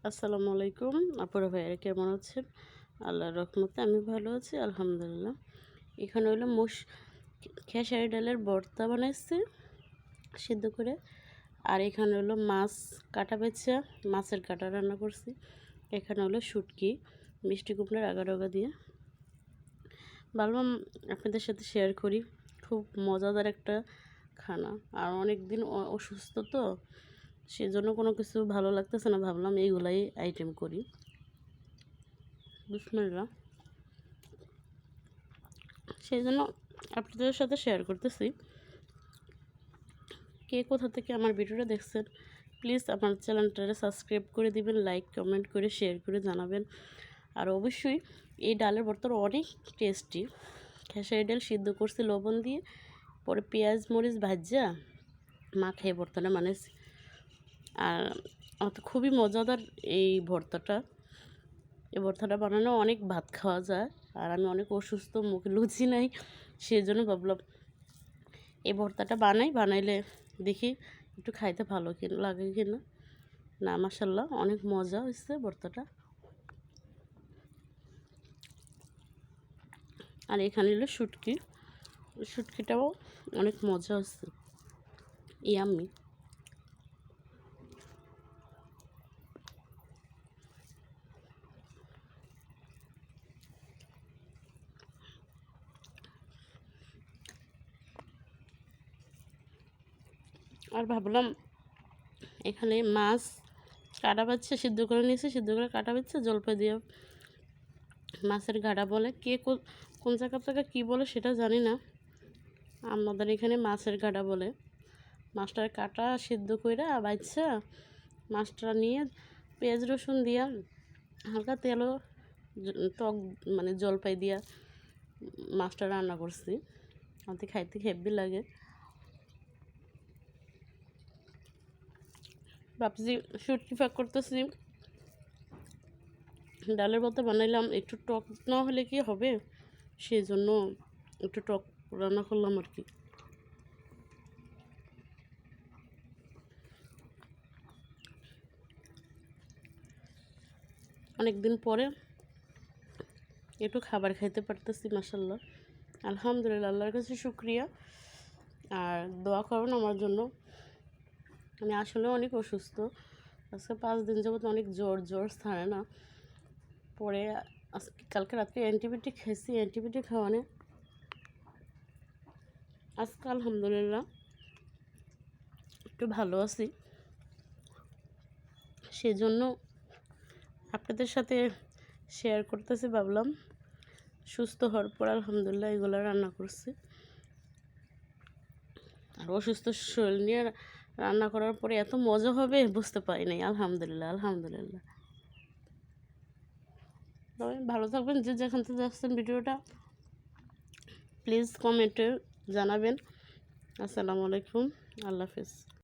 আসসালামু আলাইকুম আপুরা ভাইয়ারা, কেমন আছেন? আল্লাহর রহমতে আমি ভালো আছি আলহামদুলিল্লাহ। এখানে হলো খেসারি ডালের ভর্তা বানাইছি সিদ্ধ করে। আর এখানে হলো মাছ কাটা বেছা, মাছের কাটা রান্না করছি। এখানে হলো শুটকি মিষ্টি কুমড়ার আগার আগা দিয়ে। ভাবলাম আপনাদের সাথে শেয়ার করি, খুব মজাদার একটা খানা। আর অনেক দিন অসুস্থ তো, সেজন্য কোনো কিছু ভালো লাগতেছে না, ভাবলাম এইগুলাই আইটেম করি। বিসমিল্লাহ। সেই জন্য আপনাদের সাথে শেয়ার করতেছি। কে কোথা থেকে আমার ভিডিওটা দেখছেন প্লিজ আমার চ্যানেলটাকে সাবস্ক্রাইব করে দিবেন, লাইক কমেন্ট করে শেয়ার করে জানাবেন। আর অবশ্যই এই ডালের ভর্তাটা অনেক টেস্টি। খেসারি ডাল সিদ্ধ করছি লবণ দিয়ে, পরে পেঁয়াজ মরিচ ভাজা মাখাই ভর্তাটা বানাইছি। আর খুবই মজাদার এই ভর্তাটা। এই ভর্তাটা বানানো অনেক ভাত খাওয়া যায়। আর আমি অনেক অসুস্থ, মুখে লুচি নাই, সেই জন্য ভাবলাম এই ভর্তাটা বানাইলে দেখি একটু খাইতে ভালো লাগে কিনা। না মাশাল্লাহ অনেক মজা হয়েছে ভর্তাটা। আর এখানে হলো শুটকিটাও অনেক মজা হচ্ছে, ইয়াম্মি। আর ভাবলাম এখানে মাছ কাটা বাচ্ছে, সিদ্ধ করে নিয়েছি, সিদ্ধ করে কাটা বাচ্ছে জলপাই দিয়ে মাছের ঘাড়া বলে। কে কোন জায়গা থেকে কী বলে সেটা জানি না, আমাদের এখানে মাছের ঘাড়া বলে। মাছটার কাটা সিদ্ধ করে বাচ্চা মাছটা নিয়ে পেঁয়াজ রসুন দিয়া হালকা তেলও টক মানে জলপাই দিয়া মাছটা রান্না করছি। আমাদের খাইতে হেব্বি লাগে। ভাবছি শুটকি ফাঁক করতেছি, ডালের ভর্তা বানাইলাম, একটু টক না হলে কি হবে, সেই জন্য একটু টক রান্না করলাম আর কি। অনেক দিন পরে একটু খাবার খাইতে পারতেছি, মাশাল্লাহ আলহামদুলিল্লাহ, আল্লাহর কাছে শুক্রিয়া। আর দোয়া করুন আমার জন্য। আমি আসলে অনেক অসুস্থ, আজকে 5 দিন যাবত অনেক জ্বর ছাড়ে না। পরে কালকে রাত্রে অ্যান্টিবায়োটিক খেয়েছি, অ্যান্টিবায়োটিক খাওয়ানে আজকে আলহামদুলিল্লাহ একটু ভালো আছি। সেজন্য আপনাদের সাথে শেয়ার করতেছি, ভাবলাম সুস্থ হওয়ার পর আলহামদুলিল্লাহ এগুলো রান্না করছি। আর অসুস্থ শরীর নিয়ে রান্না করার পরে এত মজা হবে বুঝতে পারি নাই। আলহামদুলিল্লাহ। তবে ভালো থাকবেন, যে যেখান থেকে দেখছেন ভিডিওটা প্লিজ কমেন্টে জানাবেন। আসসালামু আলাইকুম, আল্লাহ হাফেজ।